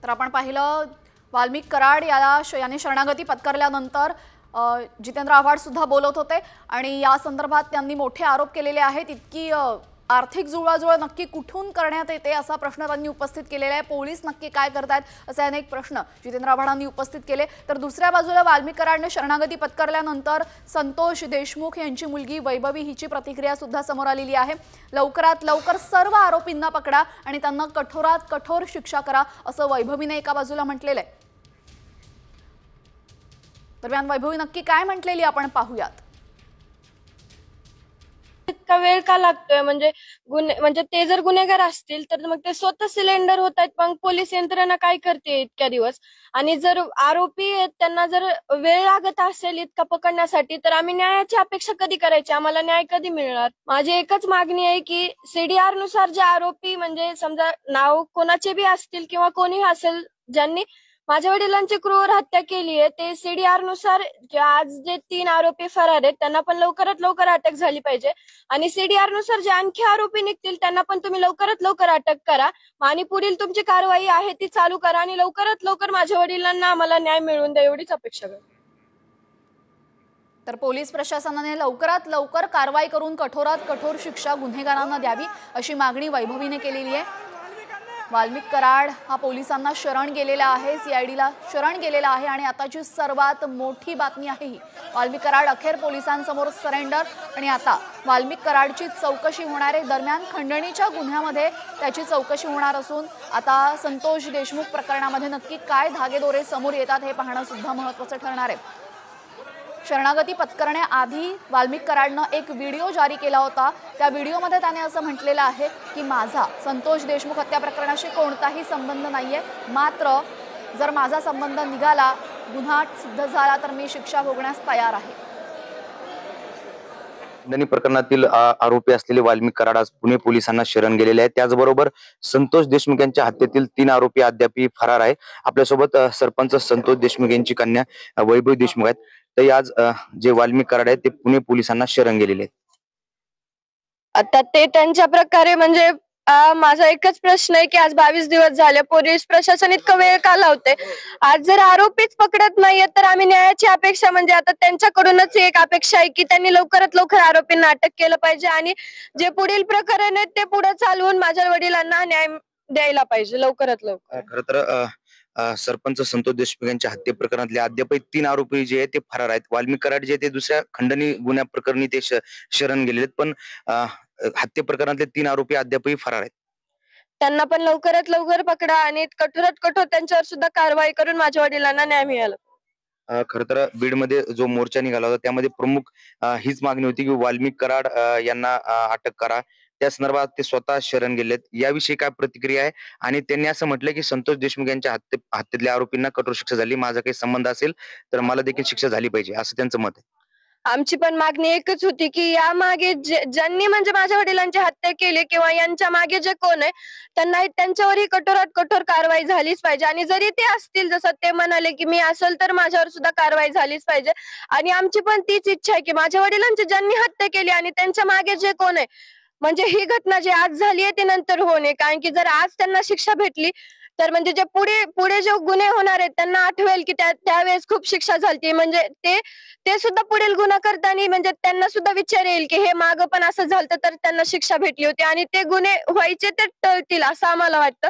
तर आपण पाहिलं वाल्मिक कराड याने शरणागती पत्करल्यानंतर जितेंद्र आव्हाड सुद्धा बोलत होते आणि या संदर्भात त्यांनी मोठे आरोप केलेले आहेत। इतकी आर्थिक जुळवाजुळव नक्की कुठून करण्यात येते असा प्रश्न त्यांनी उपस्थित केलेला आहे। पोलीस नक्की काय करतात असे अनेक प्रश्न जितेंद्र आव्हाडांनी उपस्थित केले। तर दुसऱ्या बाजूला वाल्मिक कराडने शरणागती पत्करल्यानंतर संतोष देशमुख यांची मुलगी वैभवी हिची प्रतिक्रिया सुद्धा समोर आलेली आहे। लवकरात लवकर सर्व आरोपींना पकडा आणि त्यांना कठोरात कठोर शिक्षा करा असं वैभवीने एका बाजूला म्हटलेलं आहे। दरम्यान वैभवी नक्की काय म्हटलेली आपण पाहूयात। इतका वेळ का लागतोय म्हणजे ते जर गुन्हेगार असतील तर मग ते स्वतः सिलेंडर होत आहेत, मग पोलीस यंत्रणा काय करते इतक्या दिवस? आणि जर आरोपी त्यांना जर वेळ लागत असेल इतका पकडण्यासाठी तर आम्ही न्यायाची अपेक्षा कधी करायची? आम्हाला न्याय कधी मिळणार? माझी एकच मागणी आहे की सीडीआर नुसार जे आरोपी म्हणजे समजा नाव कोणाचे बी असतील किंवा कोणी असेल ज्यांनी माझ्या वडिलांची क्रूर हत्या केली आहे ते सीडीआर नुसार आज जे 3 आरोपी फरार आहेत त्यांना पण लवकरात लवकर अटक झाली पाहिजे आणि सीडीआर नुसार जे आणखी आरोपी निघतील त्यांना पण तुम्ही लवकरात लवकर अटक करा आणि पुढील तुमची कारवाई आहे ती चालू करा आणि लवकरात लवकर माझ्या वडिलांना आम्हाला न्याय मिळवून द्या एवढीच अपेक्षा करतो। तर पोलीस प्रशासनाने लवकरात लवकर कारवाई करून कठोरात कठोर शिक्षा गुन्हेगारांना द्यावी अशी मागणी वैभवीने केलेली आहे। वाल्मिक कराड हा पोलिसांना शरण गेलेला आहे, सीआयडीला शरण गेलेला आहे आणि आताची सर्वात मोठी बातमी आहे ही वाल्मिक कराड अखेर पोलिसांसमोर सरेंडर आणि आता वाल्मिक कराडची चौकशी होणार आहे। दरम्यान खंडणीच्या गुन्ह्यामध्ये त्याची चौकशी होणार असून आता संतोष देशमुख प्रकरणामध्ये नक्की काय धागेदोरे समोर येतात हे पाहणं सुद्धा महत्त्वाचं ठरणार आहे। शरणागती पत्करण्याआधी वाल्मिक कराडनं एक व्हिडिओ जारी केला होता। त्या व्हिडिओमध्ये त्याने असं म्हटलेलं आहे की माझा संतोष देशमुख हत्या प्रकरणाशी कोणताही संबंध नाहीये, मात्र जर माझा संबंध निघाला गुन्हा सिद्ध झाला तर मी शिक्षा भोगण्यास तयार आहे। खंडणी प्रकरणातील आरोपी असलेले वाल्मिक कराड आज पुणे पोलिसांना शरण गेलेले आहेत। त्याचबरोबर संतोष देशमुख यांच्या हत्येतील 3 आरोपी अद्याप फरार आहे। आपल्यासोबत सरपंच संतोष देशमुख यांची कन्या वैभवी देशमुख आहेत। तर आज जे वाल्मिक कराड आहेत ते पुणे पोलिसांना शरण गेलेले आहेत। आता ते त्यांच्या प्रकारे म्हणजे माझा एकच प्रश्न आहे की आज 22 दिवस झाले पोलीस प्रशासन इतका वेळ का लावते? आज जर आरोपीच पकडत नाहीये तर आम्ही न्यायाची अपेक्षा म्हणजे आता त्यांच्याकडूनच एक अपेक्षा आहे की त्यांनी लवकरात लवकर आरोपींना अटक केलं पाहिजे आणि जे पुढील प्रकरण आहे ते पुढे चालवून माझ्या वडिलांना न्याय द्यायला पाहिजे लवकरात लवकर। खरं तर सरपंच संतोष देशमुख यांच्या हत्ये प्रकरणातले अद्याप 3 आरोपी जे आहेत ते फरार आहेत। वाल्मिक कराड जे ते दुसऱ्या खंडणी गुन्ह्या प्रकरणी ते शरण गेलेले आहेत, पण हत्ये प्रकरणातले 3 आरोपी अद्यापही फरार आहेत। त्यांना पण लवकरात लवकर पकडा आणि कठोरात कठोर त्यांच्यावर सुद्धा कारवाई करून माझ्या वडिलांना न्याय मिळाला। खरं तर बीडमध्ये जो मोर्चा निघाला होता त्यामध्ये प्रमुख हीच मागणी होती की वाल्मिक कराड यांना अटक करा। त्या संदर्भात ते स्वतः शरण गेलेत, याविषयी काय प्रतिक्रिया आहे? आणि त्यांनी असं म्हटलं की संतोष देशमुख यांच्या हत्येतल्या आरोपींना कठोर शिक्षा झाली, माझा काही संबंध असेल तर मला देखील शिक्षा झाली पाहिजे असं त्यांचं मत आहे। आमची पण मागणी एकच होती की या मागे ज्यांनी म्हणजे माझ्या वडिलांची हत्या केली किंवा यांच्या मागे जे कोण आहे त्यांना त्यांच्यावरही कठोरात कठोर कारवाई झालीच पाहिजे आणि जरी ते असतील जसं ते म्हणाले की मी असेल तर माझ्यावर सुद्धा कारवाई झालीच पाहिजे आणि आमची पण तीच इच्छा आहे की माझ्या वडिलांची ज्यांनी हत्या केली आणि त्यांच्या मागे जे कोण आहे म्हणजे ही घटना जी आज झाली आहे ती नंतर होऊ नये, कारण की जर आज त्यांना शिक्षा भेटली तर म्हणजे जे पुढे जे गुन्हे होणार आहेत त्यांना आठवेल की त्यावेळेस खूप शिक्षा झाली म्हणजे ते सुद्धा पुढील गुन्हा करताना म्हणजे त्यांना सुद्धा विचार येईल की हे मागं पण असं झालं तर त्यांना शिक्षा भेटली होती आणि ते गुन्हे व्हायचे ते टळतील असं आम्हाला वाटतं।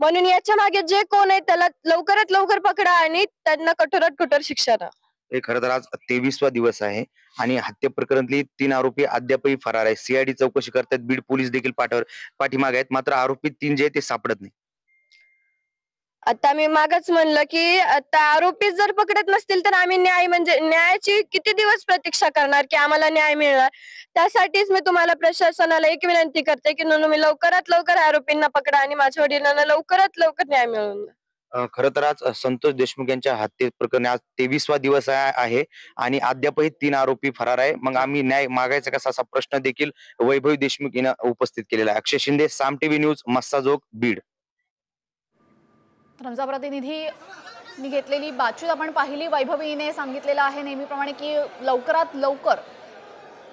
म्हणून याच्या मागे जे कोण आहे त्याला लवकरात लवकर पकडा आणि त्यांना कठोरात कठोर शिक्षा द्या। हे खरं तर आज 23वा दिवस आहे आणि हत्या प्रकरणातली 3 आरोपी अद्यापही फरार आहेत। सीआयडी चौकशी करतात, बीड पोलीस देखील पाठीमागे आहेत, मात्र आरोपी 3 जे आहेत ते सापडत नाही। आता मी मागच म्हणलं की आता आरोपी जर पकडत नसतील तर आम्ही न्यायाची किती दिवस प्रतीक्षा करणार की आम्हाला न्याय मिळणार? त्यासाठीच मी तुम्हाला प्रशासनाला एक विनंती करते की तुम्ही लवकरात लवकर आरोपींना पकडा आणि माझ्या वडिलांना लवकरात लवकर न्याय मिळवून द्या। खरं तर आज संतोष देशमुख यांच्या हत्ये प्रकरणी आज 23वा दिवस आहे आणि अद्यापही 3 आरोपी फरार आहे। मग आम्ही न्याय मागायचा कसा असा प्रश्न देखील वैभवी देशमुख यांनी उपस्थित केलेला आहे। अक्षय शिंदे, साम टीव्ही न्यूज, मस्साजोग, बीड। आमचा प्रतिनिधी मी घेतलेली बातचीत आपण पाहिली। वैभवीने सांगितलेलं आहे नेहमीप्रमाणे की लवकरात लवकर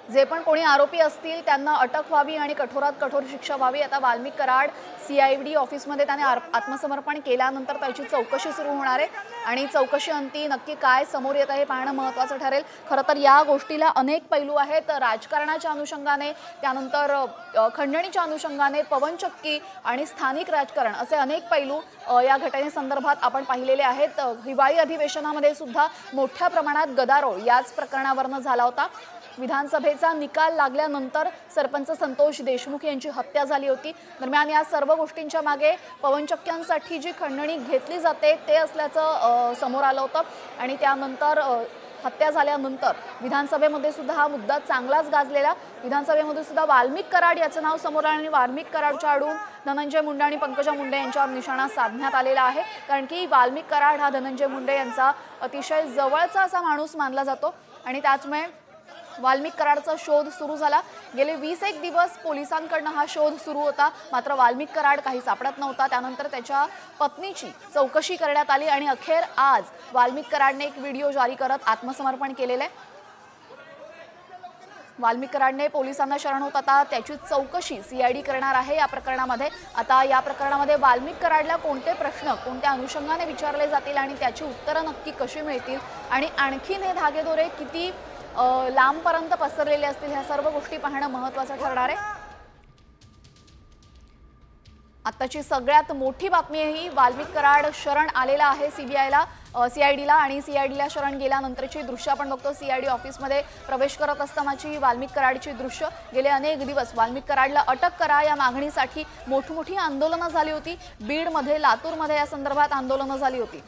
जे पण कोणी आरोपी असतील त्यांना अटक व्हावी आणि कठोरात कठोर शिक्षा व्हावी। आता वाल्मिक कराड CID ऑफिसमध्ये त्याने आत्मसमर्पण केल्यानंतर त्याची चौकशी सुरू होणार आहे आणि चौकशी अंती नक्की काय समोर येत आहे हे पाहणं महत्त्वाचं ठरेल। खरं तर या गोष्टीला अनेक पैलू आहेत, राजकारणाच्या अनुषंगाने, त्यानंतर खंडणीच्या अनुषंगाने, पवनचक्की आणि स्थानिक राजकारण असे अनेक पैलू या घटनेसंदर्भात आपण पाहिलेले आहेत। हिवाळी अधिवेशनामध्ये सुद्धा मोठ्या प्रमाणात गदारोळ याच प्रकरणावरून झाला होता। विधानसभेचा निकाल लागल्यानंतर सरपंच संतोष देशमुख यांची हत्या झाली होती। दरम्यान या सर्व गोष्टींच्या मागे पवनचक्क्यांसाठी जी खंडणी घेतली जाते ते असल्याचं समोर आलं होतं आणि त्यानंतर हत्या झाल्यानंतर विधानसभेमध्ये सुद्धा हा मुद्दा चांगलाच गाजलेला। विधानसभेमध्ये सुद्धा वाल्मिक कराड याचं नाव समोर आलं आणि वाल्मिक कराडच्या आडून धनंजय मुंडे आणि पंकजा मुंडे यांच्यावर निशाणा साधण्यात आलेला आहे, कारण की वाल्मिक कराड हा धनंजय मुंडे यांचा अतिशय जवळचा असा माणूस मानला जातो आणि त्याचमुळे वाल्मिक कराडचा शोध सुरू झाला। गेले 21 दिवस पोलिसांकडून हा शोध सुरू होता, मात्र वाल्मिक कराड काही सापडत नव्हता। त्यानंतर त्याच्या पत्नीची चौकशी करण्यात आली आणि अखेर आज वाल्मिक कराडने एक व्हिडिओ जारी करत आत्मसमर्पण केलेले। वाल्मिक कराडने पोलिसांना शरण होत आता त्याची चौकशी CID करणार आहे या प्रकरणामध्ये। आता या प्रकरणामध्ये वाल्मिक कराडला कोणते प्रश्न कोणत्या अनुषंगाने विचारले जातील आणि त्याची उत्तरं नक्की कशी मिळतील आणि आणखीन हे धागेदोरे किती लांबपर्यंत पसरलेले असतील ह्या सर्व गोष्टी पाहणं महत्त्वाचं ठरणार आहे। आताची सगळ्यात मोठी बातमी ही वाल्मिक कराड शरण आलेला आहे CIDला आणि CIDला शरण गेल्यानंतरची दृश्य आपण बघतो। CID ऑफिसमध्ये प्रवेश करत असतानाची वाल्मिक कराडची दृश्य। गेले अनेक दिवस वाल्मिक कराडला अटक करा या मागणीसाठी मोठमोठी आंदोलनं झाली होती। बीडमध्ये, लातूरमध्ये या संदर्भात आंदोलनं झाली होती।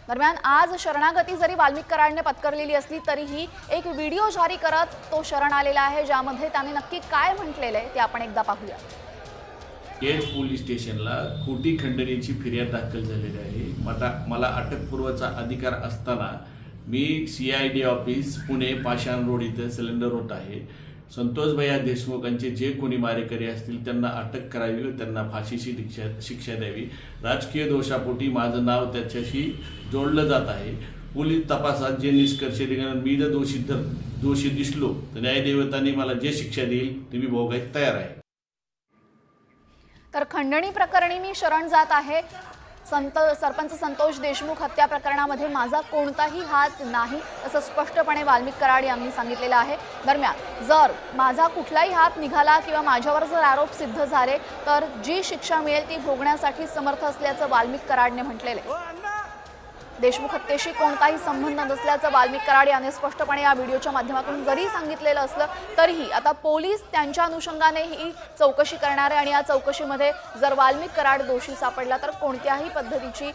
दरम्यान आज शरणागती जरी वाल्मिक कराडने पत्करलेली असली तरीही एक व्हिडिओ जारी करत तो शरण आलेला आहे, ज्यामध्ये त्याने नक्की काय म्हटलेलं आहे ते आपण एकदा पाहूया। केज पोलीस स्टेशनला खोटी खंडणीची फिर्याद दाखल झालेली आहे। मला अटकपूर्वचा अधिकार असताना मी CID ऑफिस पुणे पाषाण रोड इथे सिलेंडर होत आहे। संतोष भैया देशमुखांचे जे कोणी मारेकरी असतील त्यांना अटक करावी व त्यांना फाशीची शिक्षा द्यावी। राजकीय दोषापोटी माझं नाव त्याच्याशी जोडलं जात आहे। पोलीस तपासात जे निष्कर्ष निघणार, मी जर दोषी दिसलो तर न्यायदेवतांनी मला जे शिक्षा देईल ते मी भोगायला तयार आहे। तर खंडणी प्रकरणी मी शरण जात आहे। सरपंच संतोष देशमुख हत्या प्रकरणामध्ये माझा कोणताही हात नाही असं स्पष्टपणे वाल्मिक कराड यांनी सांगितलेलं आहे। दरम्यान जर माझा कुठलाही हात निघाला किंवा माझ्यावर जर आरोप सिद्ध झाले तर जी शिक्षा मिळेल ती भोगण्यासाठी समर्थ असल्याचं वाल्मिक कराडने म्हटलेलं आहे। देशमुख हत्येशी कोणताही संबंध नसल्याचं वाल्मिक कराड यांनी स्पष्टपणे या व्हिडिओच्या माध्यमातून जरी सांगितलेलं असलं तरीही आता पोलीस त्यांच्या अनुषंगाने ही चौकशी करणार आहे आणि या चौकशीमध्ये जर वाल्मिक कराड दोषी सापडला तर कोणत्याही पद्धतीची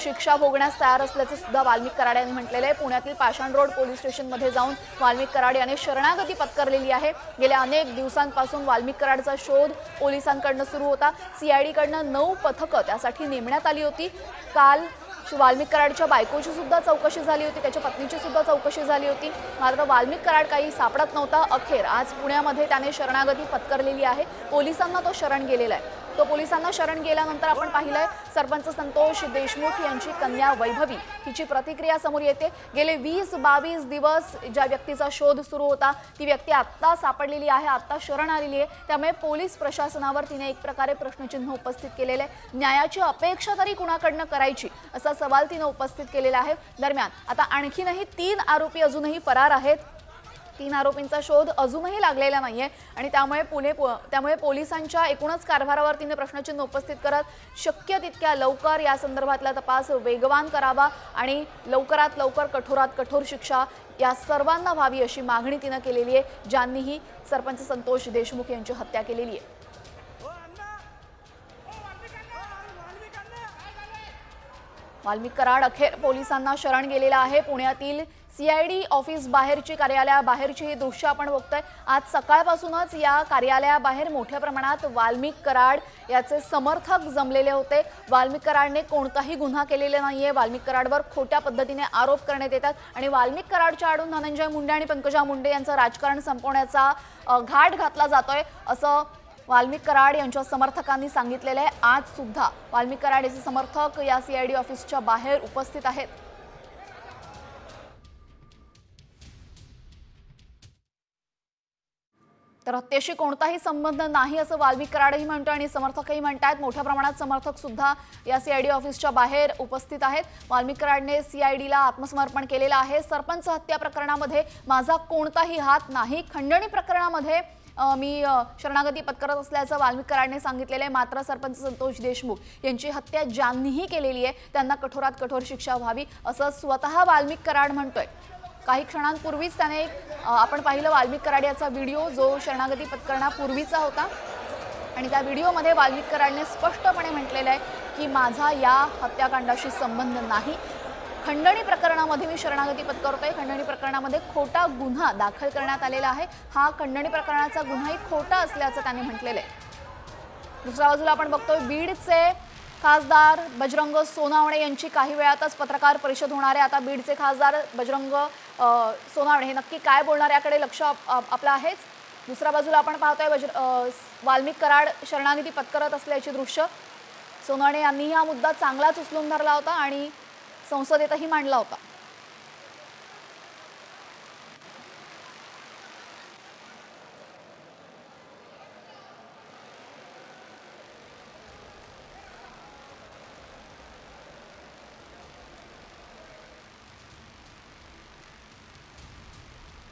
शिक्षा भोगण्यास तयार असल्याचं सुद्धा वाल्मिक कराड यांनी म्हटलेलं आहे। पुण्यातील पाषाण रोड पोलीस स्टेशनमध्ये जाऊन वाल्मिक कराड यांनी शरणागती पत्करलेली आहे। गेल्या अनेक दिवसांपासून वाल्मिक कराडचा शोध पोलिसांकडून सुरू होता। CIDकडून 9 पथकं त्यासाठी नेमण्यात आली होती। काल वाल्मिक कराडच्या बायकोची सुद्धा चौकशी झाली होती, त्याच्या पत्नीची सुद्धा चौकशी झाली होती, मात्र वाल्मिक कराड काही सापडत नव्हता। अखेर आज पुण्यामध्ये त्याने शरणागती पत्करलेली आहे। पोलिसांना तो शरण गेलेला आहे। तो पोलिसांना शरण गेल्यानंतर आपण पाहिलंय सरपंच संतोष देशमुख यांची कन्या वैभवी हिची प्रतिक्रिया समोर येते। गेले 20-22 दिवस ज्या व्यक्तीचा शोध सुरू होता ती व्यक्ती आत्ता सापडलेली आहे, आत्ता शरण आलेली आहे। त्यामुळे पोलीस प्रशासनावर तिने एक प्रकारे प्रश्नचिन्ह उपस्थित केलेले आहे। न्यायाची अपेक्षा तरी कुणाकडनं करायची असा सवाल तिने उपस्थित केलेला आहे। दरम्यान आता आणखीनही 3 आरोपी अजूनही फरार आहेत। 3 आरोपींचा शोध अजूनही लागलेला नाहीये आणि त्यामुळे पोलिसांच्या एकूणच कारभारावर तिने प्रश्नचिन्ह उपस्थित करत शक्य तितक्या लवकर या संदर्भातला तपास वेगवान करावा आणि लवकरात लवकर कठोरात कठोर शिक्षा या सर्वांना व्हावी अशी मागणी तिने केलेली आहे, ज्यांनीही सरपंच संतोष देशमुख यांची हत्या केलेली आहे। वाल्मिक कराड अखेर पोलिसांना शरण गेलेला आहे। पुण्यातील CID ऑफिस बाहेरची कार्यालयाबाहेरची ही दृश्य आपण बघतोय। आज सकाळपासूनच या कार्यालयाबाहेर मोठ्या प्रमाणात वाल्मिक कराड याचे समर्थक जमलेले होते। वाल्मिक कराडने कोणताही गुन्हा केलेला नाहीये। वाल्मिक कराडवर खोट्या पद्धतीने आरोप करण्यात येतात आणि वाल्मिक कराडच्या आडून धनंजय मुंडे आणि पंकजा मुंडे यांचं राजकारण संपवण्याचा घाट घातला जातोय असं वाल्मिक कराड यांच्या समर्थकांनी सांगितलेलं आहे। आज सुद्धा वाल्मिक कराड याचे समर्थक या CID ऑफिसच्या बाहेर उपस्थित आहेत। तर हत्येशी कोणताही संबंध नाही असं वाल्मिक कराडही म्हणतो आणि समर्थकही म्हणतात. मोठ्या प्रमाणात समर्थक सुद्धा या सीआयडी ऑफिसच्या बाहेर उपस्थित आहेत. वाल्मिक कराडने सीआयडीला आत्मसमर्पण केलेलं आहे. सरपंच हत्या प्रकरणामध्ये माझा कोणताही हात नाही. खंडणी प्रकरणामध्ये मी शरणागती पत्करत असल्याचं वाल्मिक कराडने सांगितलेलं आहे. मात्र सरपंच संतोष देशमुख यांची हत्या ज्यांनीही केलेली आहे त्यांना कठोरात कठोर शिक्षा व्हावी असं स्वतः वाल्मिक कराड म्हणतोय. काही क्षणांपूर्वीच त्याने आपण पाहिलं वाल्मिक कराड याचा व्हिडिओ जो शरणागती पत्करणापूर्वीचा होता आणि त्या व्हिडिओमध्ये वाल्मिक कराडने स्पष्टपणे म्हटलेलं आहे की माझा या हत्याकांडाशी संबंध नाही. खंडणी प्रकरणामध्ये मी शरणागती पत्करतोय. खंडणी प्रकरणामध्ये खोटा गुन्हा दाखल करण्यात आलेला आहे. हा खंडणी प्रकरणाचा गुन्हाही खोटा असल्याचं त्यांनी म्हटलेलं आहे. दुसऱ्या बाजूला आपण बघतोय बीडचे खासदार बजरंग सोनावणे यांची काही वेळातच पत्रकार परिषद होणार आहे. आता बीडचे खासदार बजरंग सोनावणे हे नक्की काय बोलणार याकडे लक्ष आपलं आहेच. दुसऱ्या बाजूला आपण पाहतोय वाल्मिक कराड शरणागती पत्करत असल्याची दृश्य. सोनावणे यांनी हा मुद्दा चांगलाच उचलून धरला होता आणि संसदेतही मांडला होता.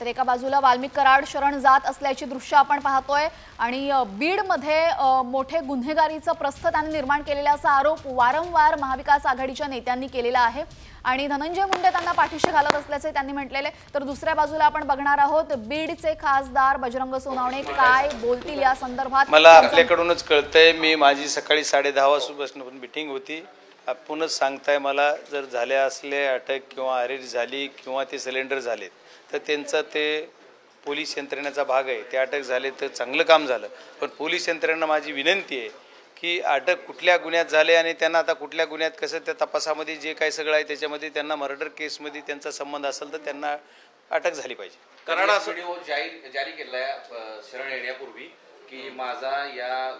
तर एका बाजूला वाल्मिक कराड शरण जात असल्याची दृश्य आपण पाहतोय आणि बीडमध्ये मोठे गुन्हेगारीचं प्रस्थ त्यांनी निर्माण केलेल्याचा आरोप वारंवार महाविकास आघाडीच्या नेत्यांनी केलेला आहे आणि धनंजय मुंडे त्यांना पाठीशी घालत असल्याचे त्यांनी म्हटलेले. तर दुसऱ्या बाजूला आपण बघणार आहोत बीडचे खासदार बजरंग सोनावणे काय बोलतील या संदर्भात. मला आपल्याकडूनच कळतंय. मी माझी सकाळी 10:30 वाजतापासून मीटिंग होती. आपणच सांगताय मला जर झाले असले अटक किंवा अरेस्ट झाली किंवा ते सिलेंडर झाले तर त्यांचा ते पोलीस यंत्रणेचा भाग आहे. ते अटक झाले तर चांगलं काम झालं. पण पोलीस यंत्रणेला माझी विनंती आहे की अटक कुठल्या गुन्ह्यात झाले आणि त्यांना आता कुठल्या गुन्ह्यात कसं त्या तपासामध्ये जे काही सगळं आहे त्याच्यामध्ये त्यांना मर्डर केसमध्ये त्यांचा संबंध असेल तर त्यांना अटक झाली पाहिजे. कराड व्हिडिओ जारी केलाय शरण येण्यापूर्वी की माझा या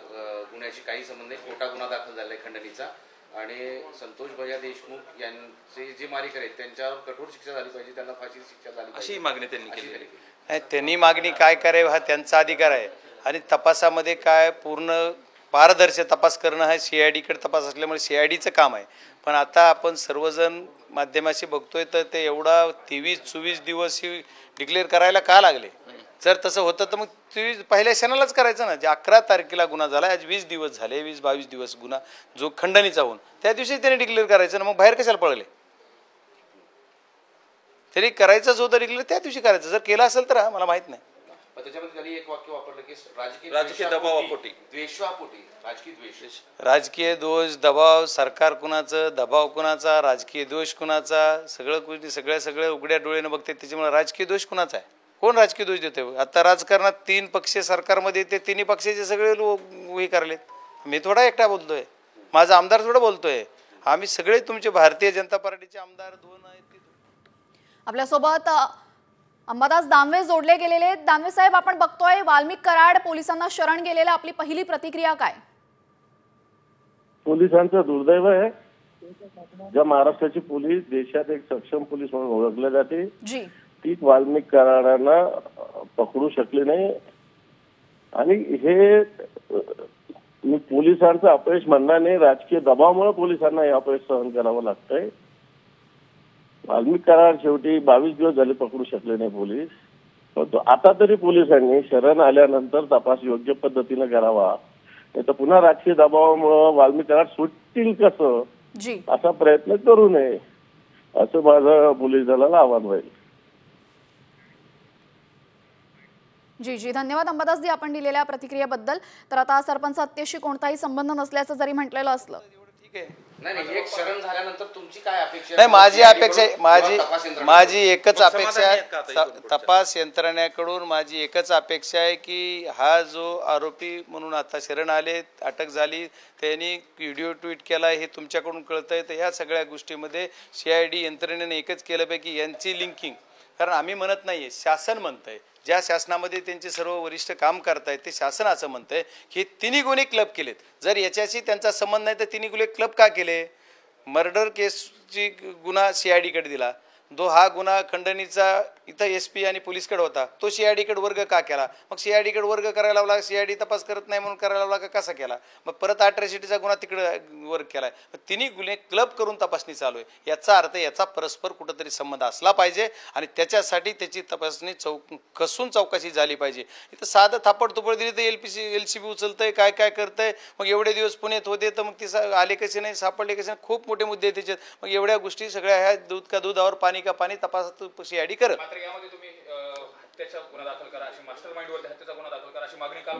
गुन्ह्याशी काही संबंध नाही. खोटा गुन्हा दाखल झालाय खंडणीचा आणि संतोष भैया देशमुख यांचे जे मारेकरी आहेत त्यांच्यावर कठोर शिक्षा झाली पाहिजे. त्यांना फाशीची शिक्षा झाली पाहिजे अशी मागणी त्यांनी केली. नाही त्यांनी मागणी काय करावी हा त्यांचा अधिकार आहे आणि तपासामध्ये काय पूर्ण पारदर्शक तपास करणं हा सीआयडीकडे तपास असल्यामुळे सीआयडीचं काम आहे. पण आता आपण सर्वजण माध्यमाशी बघतोय तर ते एवढा 23-24 दिवस डिक्लेअर करायला का लागले. जर तसं होतं तर मग ते पहिल्या क्षणालाच करायचं ना. जे 11 तारखेला गुन्हा झाला आज 20 दिवस झाले 20-22 दिवस गुन्हा जो खंडणीचा होऊन त्या दिवशी त्याने डिक्लेअर करायचं ना. मग बाहेर कशाला पळले. तरी करायचंच होतं डिक्लेअर त्या दिवशी करायचं. जर केलं असेल तर मला माहित नाही. त्याच्यामध्ये त्यांनी एक वाक्य वापरलं की राजकीय दबावापोटी राजकीय दोष दबाव सरकार कुणाचं दबाव कुणाचा राजकीय दोष कुणाचा सगळं उघड्या डोळ्यानं बघते. त्याच्यामुळे राजकीय दोष कुणाचा आहे. कोण राजकीय दोष देते. आता राजकारणात 3 पक्ष सरकारमध्ये येते. 3 पक्षाचे सगळे लोक हे करलेत. मी थोडा एकटा बोलतोय. माझा आमदार थोडा बोलतोय. आम्ही सगळे तुमचे भारतीय जनता पार्टीचे आमदार 2 आहेत. आपल्यासोबत अंबादास दानवे जोडले गेलेले. दानवे साहेब आपण बघतोय वाल्मिक कराड पोलिसांना शरण गेलेला. आपली पहिली प्रतिक्रिया काय. पोलिसांचं दुर्दैव आहे. ज्या महाराष्ट्राची पोलीस देशात एक सक्षम पोलीस म्हणून ओळखले जाते जी ती वाल्मिक कराडांना पकडू शकले नाही आणि हे मी पोलिसांचं अपयश म्हणणार नाही. राजकीय दबावामुळे पोलिसांना हे अपयश सहन करावं लागतंय. वाल्मिक कराड शेवटी 22 दिवस झाले पकडू शकले नाही पोलीस. परंतु आता तरी पोलिसांनी शरण आल्यानंतर तपास योग्य पद्धतीने करावा. नाही तर पुन्हा राजकीय दबावामुळे वाल्मिक कराड सुटतील कसं असा प्रयत्न करू नये असं माझं पोलीस दलाला आवाहन राहील. जी धन्यवाद अंबादासजी आपण दिलेल्या प्रतिक्रियेबद्दल. तर आता सरपंच हत्येशी कोणताही संबंध नसल्याचं जरी म्हटलेलं असलं ठीक आहे. नाही एक शरण झाल्यानंतर तुमची काय अपेक्षा. नाही माझी एकच अपेक्षा आहे. तपास यंत्रणेकडून माझी एकच अपेक्षा आहे की हा जो आरोपी म्हणून आता शरण आले अटक झाली त्यांनी व्हिडिओ ट्विट केला हे तुमच्याकडून कळतंय. तर ह्या सगळ्या गोष्टीमध्ये सीआयडी यंत्रणेने एकच केलं पाहिजे की यांची लिंकिंग. कारण आम्ही म्हणत नाहीये शासन म्हणतंय. ज्या शासनामध्ये त्यांचे सर्व वरिष्ठ काम करतायत ते शासन असं म्हणतंय की 3 गुन्हे क्लब केलेत. जर याच्याशी त्यांचा संबंध नाही तर 3 गुन्हे क्लब का केले. मर्डर केसची गुन्हा सीआयडीकडे दिला. हा गुन्हा खंडणीचा इथं SP आणि पोलीसकडे होता, तो CID कडे वर्ग का केला? मग CID कडे वर्ग करायला लावला, CID तपास करत नाही म्हणून करायला लावला का कसा केला? मग परत अॅट्रॉसिटीचा गुन्हा तिकडे वर्ग केलाय. तिन्ही गुन्हे क्लब करून तपासणी चालू आहे. याचा अर्थ याचा परस्पर कुठंतरी संबंध असला पाहिजे आणि त्याच्यासाठी त्याची तपासणी कसून चौकशी झाली पाहिजे. इथं साधं थापड दिली तर LCB उचलतंय, काय काय करतंय. मग एवढे दिवस पुण्यात होते तर मग ती आले कसे नाही, सापडले कसे नाही, खूप मोठे मुद्दे आहेत त्याच्यात. मग एवढ्या गोष्टी सगळ्या ह्या दूध का दुधावर पाणी का पाणी तपासात CID करत.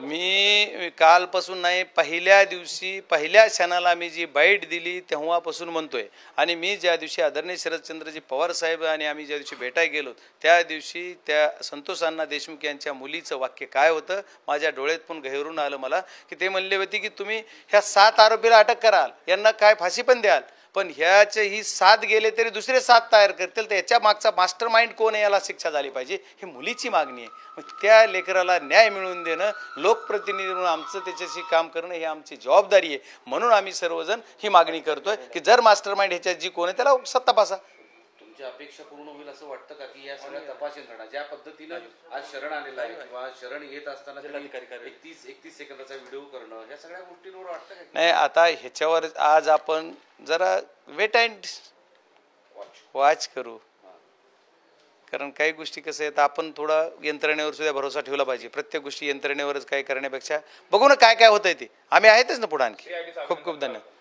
मी कालपासून नाही, पहिल्या दिवशी पहिल्या क्षणाला मी जी बाईट दिली तेव्हापासून म्हणतोय. आणि मी ज्या दिवशी आदरणीय शरदचंद्रजी पवार साहेब आणि आम्ही ज्या दिवशी भेटायला गेलो त्या दिवशी त्या संतोष अण्णा देशमुख यांच्या मुलीचं वाक्य काय होतं माझ्या डोळ्यात पण गहिरून आलं मला, की ते म्हणले होते की तुम्ही ह्या 7 आरोपीला अटक कराल, यांना काय फाशी पण द्याल, पण ह्याचे ही 7 गेले तरी दुसरे 7 तयार करतील, तर याच्या मागचा मास्टर माइंड कोण आहे याला शिक्षा झाली पाहिजे, ही मुलीची मागणी आहे. मग त्या लेकराला न्याय मिळवून देणं, लोकप्रतिनिधी म्हणून आमचं त्याच्याशी काम करणं ही आमची जबाबदारी आहे. म्हणून आम्ही सर्वजण ही मागणी करतोय की जर मास्टर माइंड ह्याच्यात जी कोण आहे त्याला सत्ता तपासा. तुमची अपेक्षा पूर्ण होईल असं वाटतं का की या सगळ्या तपास यंत्रणा ज्या पद्धतीनं आज शरण आलेला आहे किंवा शरण येत असताना 31 सेकंदाचा व्हिडिओ करणं, या सगळ्या गोष्टींवर वाटतं का? नाही, आता ह्याच्यावर आज आपण जरा वेट अँड वॉच करू. कारण काही गोष्टी कसं आहेत, आपण थोडा यंत्रणेवर सुद्धा भरोसा ठेवला पाहिजे. प्रत्येक गोष्टी यंत्रणेवरच काय करण्यापेक्षा बघू ना काय काय होतंय ते. आम्ही आहेतच ना पुढे. आणखी खूप खूप धन्यवाद.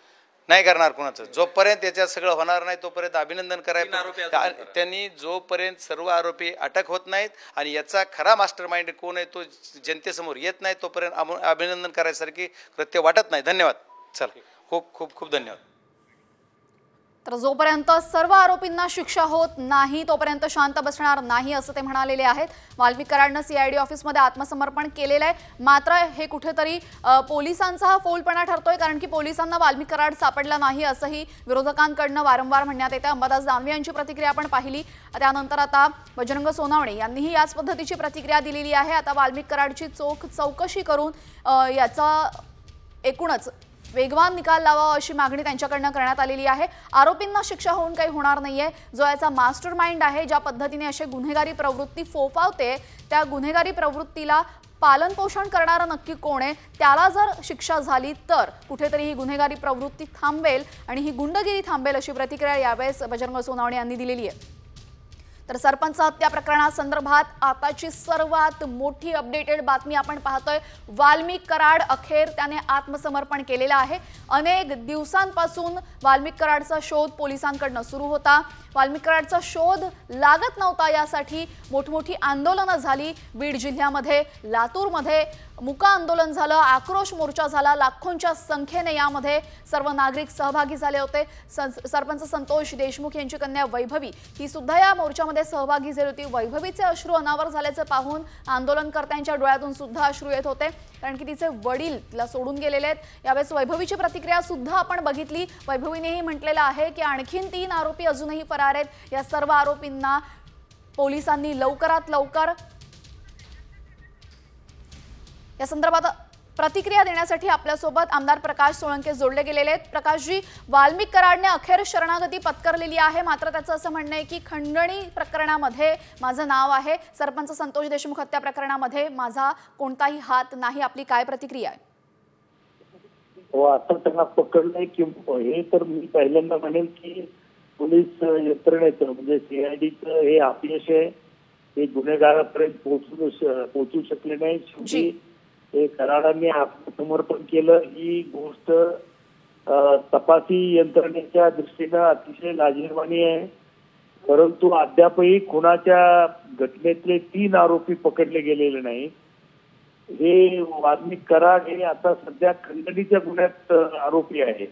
नाही करणार कोणाचं. जोपर्यंत याच्यात सगळं होणार नाही तोपर्यंत अभिनंदन करायचं. त्यांनी जोपर्यंत सर्व आरोपी अटक होत नाहीत आणि याचा खरा मास्टर माइंड कोण आहे तो जनतेसमोर येत नाही तोपर्यंत अभिनंदन करायसारखी कृत्य वाटत नाही. धन्यवाद. चला, खूप खूप खूप धन्यवाद. तर जोपर्यंत सर्व आरोपींना शिक्षा होत नाही तोपर्यंत शांत बसणार नाही असं ते म्हणालेले आहेत. वाल्मिक कराडनं CID ऑफिसमध्ये आत्मसमर्पण केलेलं आहे. मात्र हे कुठेतरी पोलिसांचा हा फोलपणा ठरतोय, कारण की पोलिसांना वाल्मिक कराड सापडला नाही असंही विरोधकांकडनं वारंवार म्हणण्यात येतं. अंबादास दानवे यांची प्रतिक्रिया आपण पाहिली. त्यानंतर आता बजरंग सोनावणे यांनीही याच पद्धतीची प्रतिक्रिया दिलेली आहे. आता वाल्मिक कराडची चोख चौकशी करून याचा एकूणच वेगवान निकाल लावावा अशी मागणी त्यांच्याकडनं करण्यात आलेली आहे. आरोपींना शिक्षा होऊन काही होणार नाहीये. जो याचा मास्टर माइंड आहे, ज्या पद्धतीने अशी गुन्हेगारी प्रवृत्ती फोफावते, त्या गुन्हेगारी प्रवृत्तीला पालनपोषण करणारा नक्की कोण आहे, त्याला जर शिक्षा झाली तर कुठेतरी ही गुन्हेगारी प्रवृत्ती थांबेल आणि ही गुंडगिरी थांबेल अशी प्रतिक्रिया यावेळेस बजरंग सोनावणे यांनी दिलेली आहे. तर सरपंच हत्या प्रकरणासंदर्भात आताची सर्वात मोठी अपडेटेड बातमी आपण पाहतोय. वाल्मिक कराड अखेर त्याने आत्मसमर्पण केलेलं आहे. अनेक दिवसांपासून वाल्मिक कराडचा शोध पोलिसांकडनं सुरू होता. वाल्मिक कराडचा शोध लागत नव्हता, यासाठी मोठमोठी आंदोलनं झाली. बीड जिल्ह्यामध्ये, लातूरमध्ये मुका आंदोलन झालं, आक्रोश मोर्चा झाला. लाखोंच्या संख्येने यामध्ये सर्व नागरिक सहभागी झाले होते. सरपंच संतोष देशमुख यांची कन्या वैभवी ही सुद्धा या मोर्चामध्ये सहभागी झाली होती. वैभवीचे अश्रू अनावर झाल्याचे पाहून आंदोलनकर्त्यांच्या डोळ्यातून सुद्धा अश्रू येत होते, कारण की तिचे वडील तिला सोडून गेलेले आहेत. यावेळेस वैभवीची प्रतिक्रिया सुद्धा आपण बघितली. वैभवीनेही म्हटलेलं आहे की आणखीन 3 आरोपी अजूनही फरार आहेत. या सर्व आरोपींना पोलिसांनी लवकरात लवकर या संदर्भात प्रतिक्रिया देण्यासाठी आपल्यासोबत आमदार प्रकाश सोळंके जोडले गेलेले आहेत. प्रकाशजी, वाल्मिक कराडने अखेर शरणागती पत्करलेली आहे, मात्र त्याचं असं म्हणणं आहे की खंडणी प्रकरणामध्ये माझं नाव आहे, सरपंच संतोष देशमुख हत्या प्रकरणामध्ये माझा कोणताही हात नाही. आपली काय प्रतिक्रिया आहे? आता त्यांना पकडलंय की हे तर मी पहिल्यांदा म्हणेन की पोलीस यंत्रणेचं म्हणजे CIDचं हे अपयश आहे. हे गुन्हेगारापर्यंत पोहोचू शकले नाही. शेवटी हे कराडांनी आत्मसमर्पण केलं. ही गोष्ट तपासी यंत्रणेच्या दृष्टीनं अतिशय लाजिरवाणी आहे. परंतु अद्यापही खुनाच्या घटनेतले 3 आरोपी पकडले गेलेले नाही. हे वाल्मिक कराड हे आता सध्या खंडणीच्या गुन्ह्यात आरोपी आहे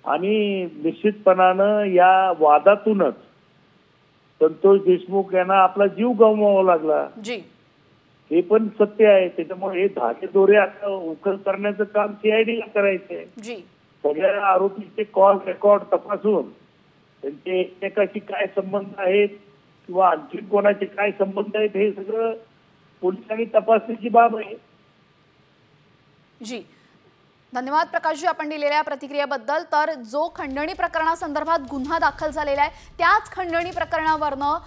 आणि निश्चितपणानं या वादातूनच संतोष देशमुख यांना आपला जीव गमवावा लागला. हे पण सत्य आहे. त्याच्यामुळे हे धागेदोरे आता उकल करण्याचं काम CIDला करायचंय. सगळ्या आरोपीचे कॉल रेकॉर्ड तपासून त्यांचे एकमेकाशी काय संबंध आहेत किंवा आणखी कोणाचे काय संबंध आहेत हे सगळं पोलिसांनी तपासण्याची बाब आहे. धन्यवाद प्रकाशजी आपण दिलेल्या प्रतिक्रियेबद्दल. तर जो खंडणी प्रकरणासंदर्भात गुन्हा दाखल झालेला आहे त्याच खंडणी प्रकरणावरनं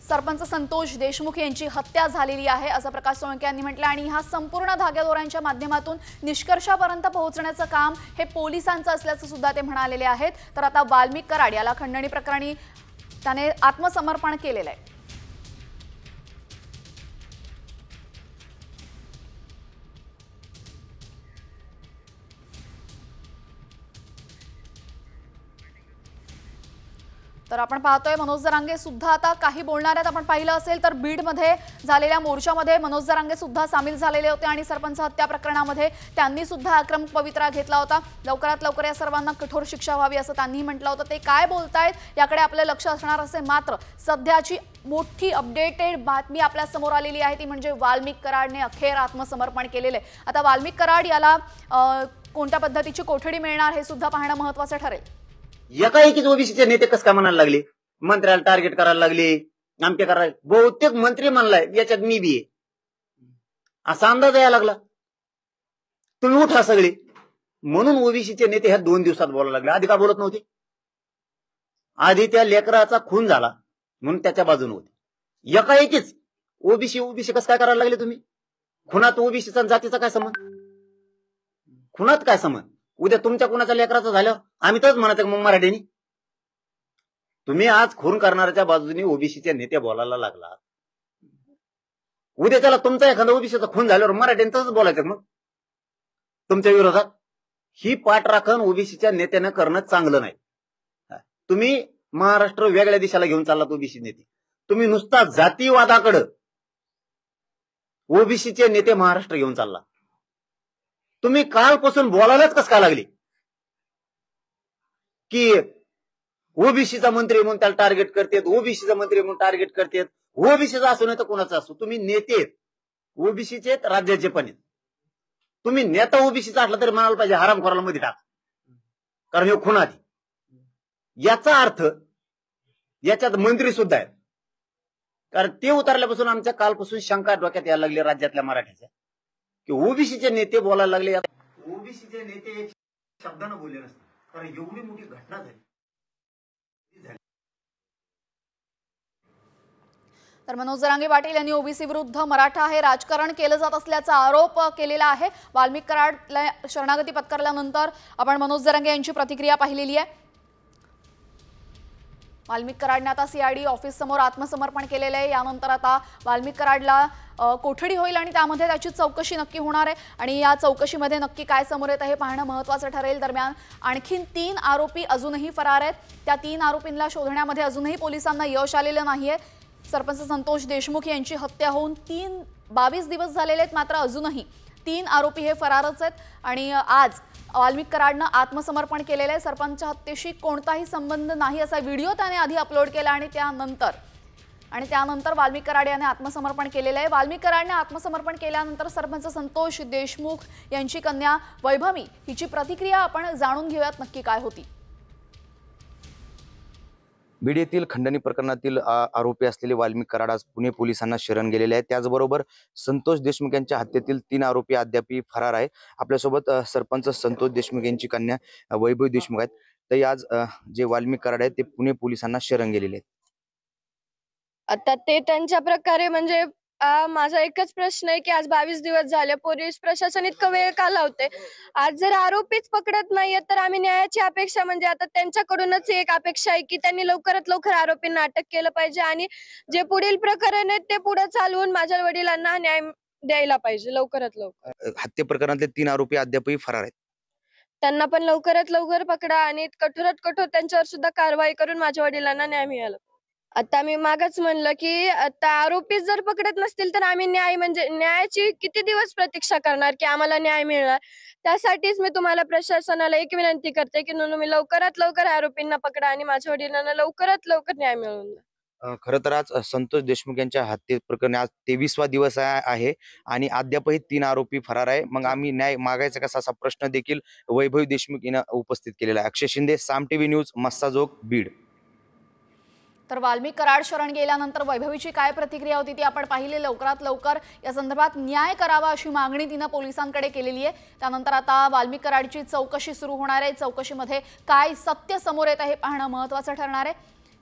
सरपंच संतोष देशमुख यांची हत्या झालेली आहे असं प्रकाश सोळंके यांनी म्हटलं आणि ह्या संपूर्ण धाग्यादोऱ्यांच्या माध्यमातून निष्कर्षापर्यंत पोहोचण्याचं काम हे पोलिसांचं असल्याचं सुद्धा ते म्हणालेले आहेत. तर आता वाल्मिक कराड याला खंडणी प्रकरणी त्याने आत्मसमर्पण केलेलं आहे. तर आपण पाहतोय मनोज जरांगे सुद्धा आता काही बोलणार आहेत. आपण पाहिलं असेल तर बीडमध्ये झालेल्या मोर्चामध्ये मनोज जरांगे सुद्धा सामील झालेले होते आणि सरपंच हत्या प्रकरणामध्ये त्यांनी सुद्धा आक्रमक पवित्रा घेतला होता. लवकरात लवकर या सर्वांना कठोर शिक्षा व्हावी असं त्यांनी म्हटलं होतं. ते काय बोलतायत याकडे आपलं लक्ष असणार असे. मात्र सध्याची मोठी अपडेटेड बातमी आपल्या समोर आलेली आहे ती म्हणजे वाल्मिक कराडने अखेर आत्मसमर्पण केलेले. आता वाल्मिक कराड याला कोणत्या पद्धतीची कोठडी मिळणार हे सुद्धा पाहणं महत्त्वाचं ठरेल. एकाएकीच ओबीसीचे नेते कसं काय म्हणायला लागले, मंत्र्याला टार्गेट करायला लागले, आमके करायला. बहुतेक मंत्री म्हणलाय याच्यात मी बी आहे असा अंदाज यायला लागला. तुम्ही उठा सगळे म्हणून ओबीसीचे नेते ह्या 2 दिवसात बोलायला लागले. आधी का बोलत नव्हते? आधी त्या लेकराचा खून झाला म्हणून त्याच्या बाजूने होते. एकाएकीच ओबीसी कसं काय करायला लागले तुम्ही? खुनात ओबीसीचा जातीचा काय संबंध? खुनात काय संबंध? उद्या तुमच्या कुणाच्या लेकराचं झालं आम्ही तोच म्हणायचं मग मराठीनी. तुम्ही आज खून करणाऱ्याच्या बाजूने ओबीसीचे नेते बोलायला लागला. उद्या त्याला तुमचा एखादा ओबीसीचा खून झाल्यावर मराठींच बोलायचं मग तुमच्या विरोधात. ही पाठराखण ओबीसीच्या नेत्यानं करणं चांगलं नाही. तुम्ही महाराष्ट्र वेगळ्या दिशेला घेऊन चाललात ओबीसी नेते. तुम्ही नुसता जातीवादाकडं ओबीसीचे नेते महाराष्ट्र घेऊन चालला. तुम्ही कालपासून बोलायलाच कसं काय लागले की ओबीसीचा मंत्री म्हणून त्याला टार्गेट करतात, ओबीसीचा मंत्री म्हणून टार्गेट करतात. ओबीसीचा असो नाही तर कोणाचा असो तुम्ही नेते आहेत, ओबीसीचे राज्याचे पण आहेत. तुम्ही नेता ओबीसीचा असला तरी म्हणायला पाहिजे हरामखोराला मध्ये टाक, कारण हे खुनादी. याचा अर्थ याच्यात मंत्री सुद्धा आहेत. कारण ते उतरल्यापासून आमच्या कालपासून शंका डोक्यात यायला लागली राज्यातल्या मराठ्याच्या की ओबीसीचे नेते बोलायला लागले. ओबीसीचे नेते एक शब्दानं बोलले नसते कारण एवढी मोठी घटना झाली. तर मनोज जरांगे पाटील यांनी ओबीसी विरुद्ध मराठा हे राजकारण केलं जात असल्याचा आरोप केलेला आहे. वाल्मिक कराडला शरणागती पत्करल्यानंतर आपण मनोज जरांगे यांची प्रतिक्रिया पाहिलेली आहे. वाल्मिक कराडने आता सीआयडी ऑफिस समोर आत्मसमर्पण केलेलं आहे. यानंतर आता वाल्मिक कराडला कोठडी होईल आणि त्यामध्ये त्याची चौकशी नक्की होणार आहे आणि या चौकशीमध्ये नक्की काय समोर येतं हे पाहणं महत्त्वाचं ठरेल. दरम्यान आणखीन 3 आरोपी अजूनही फरार आहेत. त्या 3 आरोपींना शोधण्यामध्ये अजूनही पोलिसांना यश आलेलं नाहीये. सरपंच संतोष देशमुख यांची हत्या होऊन 22 दिवस झालेले आहेत मात्र अजूनही 3 आरोपी हे फरारच आहेत आणि आज वाल्मिक कराडनं आत्मसमर्पण केलेलं आहे. सरपंच हत्येशी कोणताही संबंध नाही असा व्हिडिओ त्याने आधी अपलोड केला आणि त्यानंतर वाल्मिक कराड याने आत्मसमर्पण केलेलं आहे. वाल्मिक कराडने आत्मसमर्पण केल्यानंतर सरपंच संतोष देशमुख यांची कन्या वैभवी हिची प्रतिक्रिया आपण जाणून घेऊयात नक्की काय होती. बीड येथील खंडणी प्रकरणातील आरोपी असलेले वाल्मिक कराड आज पुणे पोलिसांना शरण गेलेले आहेत. त्याचबरोबर संतोष देशमुख यांच्या हत्येतील 3 आरोपी अद्यापही फरार आहे. आपल्यासोबत सरपंच संतोष देशमुख यांची कन्या वैभवी देशमुख आहेत. तर आज जे वाल्मिक कराड आहेत ते पुणे पोलिसांना शरण गेलेले आहेत. आता ते त्यांच्या प्रकारे म्हणजे माझा एकच प्रश्न आहे की आज 22 दिवस झाले पोलीस प्रशासन इतकं वेळ का लावते. आज जर आरोपीच पकडत नाहीये तर आम्ही न्यायाची अपेक्षा म्हणजे आता त्यांच्याकडूनच एक अपेक्षा आहे की त्यांनी लवकरात लवकर आरोपींना अटक केलं पाहिजे आणि जे पुढील प्रकरण आहे ते पुढे चालवून माझ्या वडिलांना न्याय द्यायला पाहिजे लवकरात लवकर. हत्या प्रकरणातले 3 आरोपी अद्यापही फरार आहेत. त्यांना पण लवकरात लवकर पकडा आणि कठोरात कठोर त्यांच्यावर सुद्धा कारवाई करून माझ्या वडिलांना न्याय मिळाला. आता मी मागच म्हणलं की आता आरोपी जर पकडत नसतील तर आम्ही न्याय म्हणजे न्यायाची किती दिवस प्रतीक्षा करणार की आम्हाला न्याय मिळणार. त्यासाठीच मी तुम्हाला प्रशासनाला एक विनंती करते की तुम्ही लवकरात लवकर आरोपींना पकडा आणि माझ्या वडिलांना लवकरात लवकर न्याय मिळवून द्या. खरं तर आज संतोष देशमुख यांच्या हत्ये प्रकरणी आज 23वा दिवस आहे आणि अद्यापही 3 आरोपी फरार आहे. मग आम्ही न्याय मागायचा कसा असा प्रश्न देखील वैभवी देशमुख यांनी उपस्थित केलेला आहे. अक्षय शिंदे, साम टीव्ही न्यूज, मस्साजोग, बीड. तर वाल्मिक कराड शरण गेल्यानंतर वैभवीची काय प्रतिक्रिया होती ती आपण पाहिली। लवकरात लवकर या संदर्भात न्याय करावा अशी मागणी तिने पोलिसांकडे केलेली आहे। त्यानंतर आता वाल्मिक कराडची चौकशी सुरू होणार आहे। चौकशीमध्ये काय सत्य समोर येत आहे हे पाहणं महत्त्वाचं ठरणार आहे।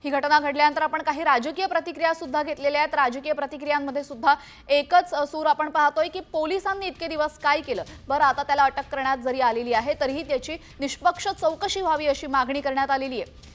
ही घटना घडल्यानंतर आपण काही राजकीय प्रतिक्रिया सुद्धा घेतलेल्या आहेत। राजकीय प्रतिक्रियांमध्ये सुद्धा एकच सूर आपण पाहतोय की पोलिसांनी इतके दिवस काय केलं, बरं आता त्याला अटक करण्यात जरी आलेली आहे तरीही त्याची निष्पक्ष चौकशी व्हावी अशी मागणी करण्यात आलेली आहे।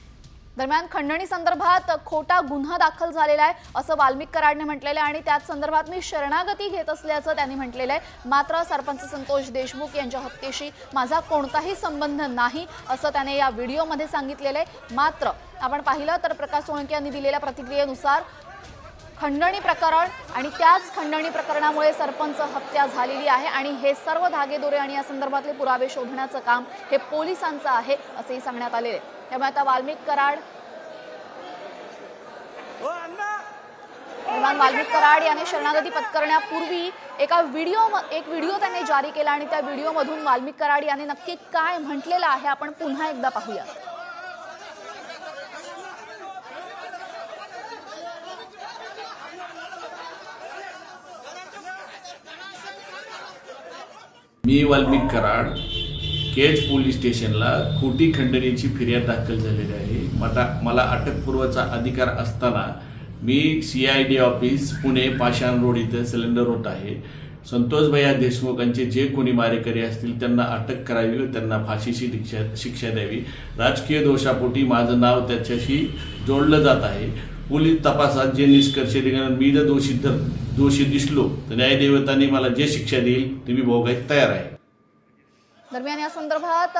दरम्यान खंडणी संदर्भात खोटा गुन्हा दाखल झालेला आहे असं वाल्मिक कराडने म्हटलेलं आहे आणि त्याच संदर्भात मी शरणागती घेत असल्याचं त्यांनी म्हटलेलं आहे। मात्र सरपंच संतोष देशमुख यांच्या हत्येशी माझा कोणताही संबंध नाही असं त्याने या व्हिडिओमध्ये सांगितलेलं आहे। मात्र आपण पाहिलं तर प्रकाश सोळंके यांनी दिलेल्या प्रतिक्रियेनुसार खंडणी प्रकरण आणि त्याच खंडणी प्रकरणामुळे सरपंच हत्या झालेली आहे आणि हे सर्व धागेदोरे आणि या संदर्भातले पुरावे शोधण्याचं काम हे पोलिसांचं आहे असंही सांगण्यात आलेलं आहे। त्यामुळे आता वाल्मिक कराड याने शरणागती पत्करण्यापूर्वी एक व्हिडिओ त्याने जारी केला आणि त्या व्हिडिओमधून वाल्मिक कराड याने नक्की काय म्हटलेलं आहे आपण पुन्हा एकदा पाहूया। मी वाल्मिक कराड केज पोलीस स्टेशनला खोटी खंडणीची फिर्याद दाखल झालेली आहे। मला अटकपूर्वचा अधिकार असताना मी CID ऑफिस पुणे पाषाण रोड इथे सिलेंडर होत आहे। संतोष भैया देशमुखांचे जे कोणी मारेकरी असतील त्यांना अटक करावी व त्यांना फाशीची शिक्षा द्यावी। राजकीय दोषापोटी माझं नाव त्याच्याशी जोडलं जात आहे। पोलीस तपासात जे निष्कर्ष निघणार मी जर दोषी दिसलो तर न्यायदेवतांनी मला जे शिक्षा देईल ती मी भोगायला तयार आहे। दरम्यान या संदर्भात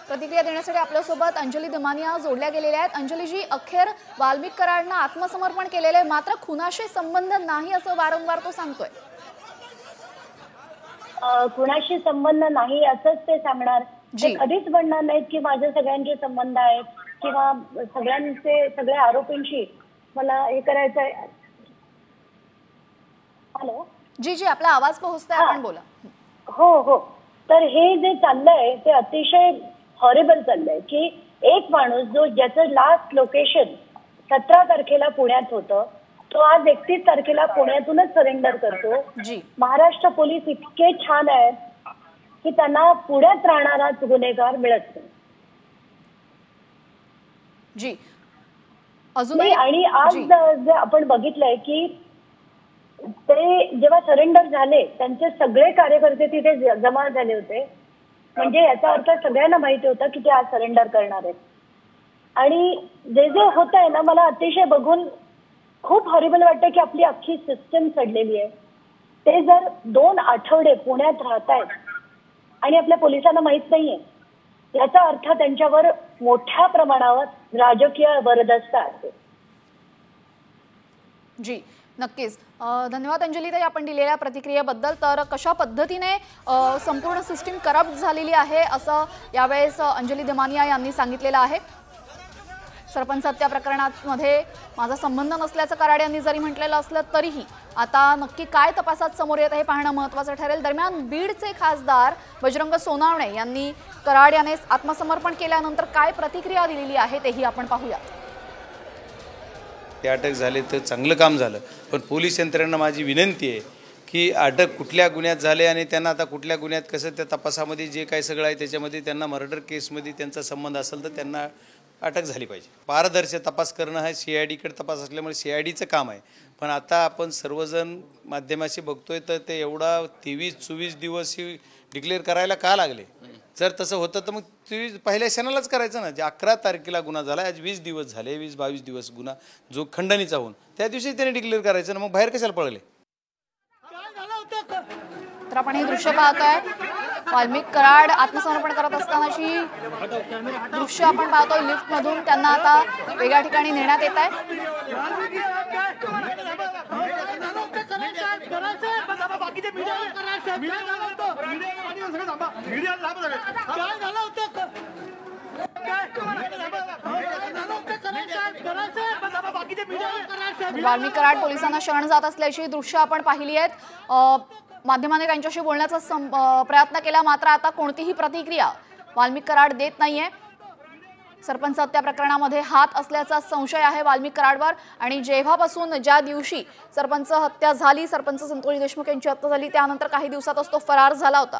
प्रतिक्रिया देण्यासाठी आपल्यासोबत अंजली दमानिया जोडल्या गेलेल्या आहेत। अंजलीजी, अखेर वाल्मिक कराडनं आत्मसमर्पण केलेलं आहे मात्र खुनाशी संबंध नाही असं वारंवार तो सांगतोय। कुणाशी संबंध नाही असंच ते सांगणार। ते कधीच म्हणणार नाहीत की माझे सगळ्यांचे संबंध आहेत किंवा सगळ्या आरोपींशी मला हे करायचं आहे। हॅलो जी आपला आवाज पोहोचतोय, आपण बोला। हो, तर हे जे चाललंय ते अतिशय हॉरिबल चाललंय की एक माणूस ज्याचं लास्ट लोकेशन 17 तारखेला पुण्यात होतं तो आज 31 तारखेला पुण्यातूनच सरेंडर करतो। महाराष्ट्र पोलीस इतके छान आहेत की त्यांना पुण्यात राहणारा गुन्हेगार मिळत नाही। आणि आज जे आपण बघितलंय की ते जेव्हा सरेंडर झाले त्यांचे सगळे कार्यकर्ते तिथे जमा झाले होते, म्हणजे याचा अर्थ सगळ्यांना माहिती होता की ते आज सरेंडर करणार आहेत। आणि जे होत आहे ना, मला अतिशय बघून खूप हॉरिबल वाटतं की आपली अख्खी सिस्टम सडलेली आहे। ते जर 2 आठवडे पुण्यात राहतायत आणि आपल्या पोलिसांना माहित नाहीये याचा अर्थ त्यांच्यावर मोठ्या प्रमाणावर राजकीय बरदस्त आहे। जी नक्कीच, धन्यवाद अंजलीताई आपण दिलेल्या प्रतिक्रियेबद्दल। तर कशा पद्धतीने संपूर्ण सिस्टीम करप्ट झालेली आहे असं यावेळेस अंजली दमानिया यांनी सांगितलेलं आहे। सरपंच हत्या प्रकरणामध्ये माझा संबंध नसल्याचं कराड यांनी जरी म्हटलेलं असलं तरीही आता नक्की काय तपासात समोर येत हे पाहणं महत्त्वाचं ठरेल। दरम्यान बीडचे खासदार बजरंग सोनावणे यांनी कराड याने आत्मसमर्पण केल्यानंतर काय प्रतिक्रिया दिलेली आहे तेही आपण पाहूया। ते अटक झाले तर चांगलं काम झालं, पण पोलीस यंत्रणेला माझी विनंती आहे की अटक कुठल्या गुन्ह्यात झाले आणि त्यांना आता कुठल्या गुन्ह्यात कसं त्या तपासामध्ये जे काही सगळं आहे त्याच्यामध्ये त्यांना मर्डर केसमध्ये त्यांचा संबंध असेल तर त्यांना अटक झाली पाहिजे। पारदर्शक तपास करणं हा CIDकडे तपास असल्यामुळे CIDचं काम आहे, पण आता आपण सर्वजण माध्यमाशी बघतोय तर ते एवढा 23-24 दिवस ही डिक्लेअर करायला का लागले? जर तसं होतं तर मग 23 पहिल्या क्षणालाच करायचं ना। जे 11 तारखेला गुन्हा झाला, आज 20 दिवस झाले, 20-22 दिवस गुन्हा जो खंडणीचा होऊन त्या दिवशी त्याने डिक्लेअर करायचं ना, मग बाहेर कशाला पळले? तर आपण हे दृश्य पाहतोय, वाल्मिक कराड आत्मसमर्पण करत असतानाची दृश्य आपण पाहतोय। लिफ्ट मधून त्यांना आता वेगळ्या ठिकाणी नेण्यात येत आहे। वाल्मिक कराड पोलिसांना शरण जात असल्याची दृश्य आपण पाहिली आहेत। माध्यमाने त्यांच्याशी बोलण्याचा प्रयत्न केला मात्र आता कोणतीही प्रतिक्रिया वाल्मिक कराड देत नाहीये। सरपंच हत्या प्रकरणामध्ये हात असल्याचा संशय आहे वाल्मिक कराडवर आणि जेव्हापासून ज्या दिवशी सरपंच हत्या झाली, सरपंच संतोष देशमुख यांची हत्या झाली, त्यानंतर काही दिवसातच तो फरार झाला होता.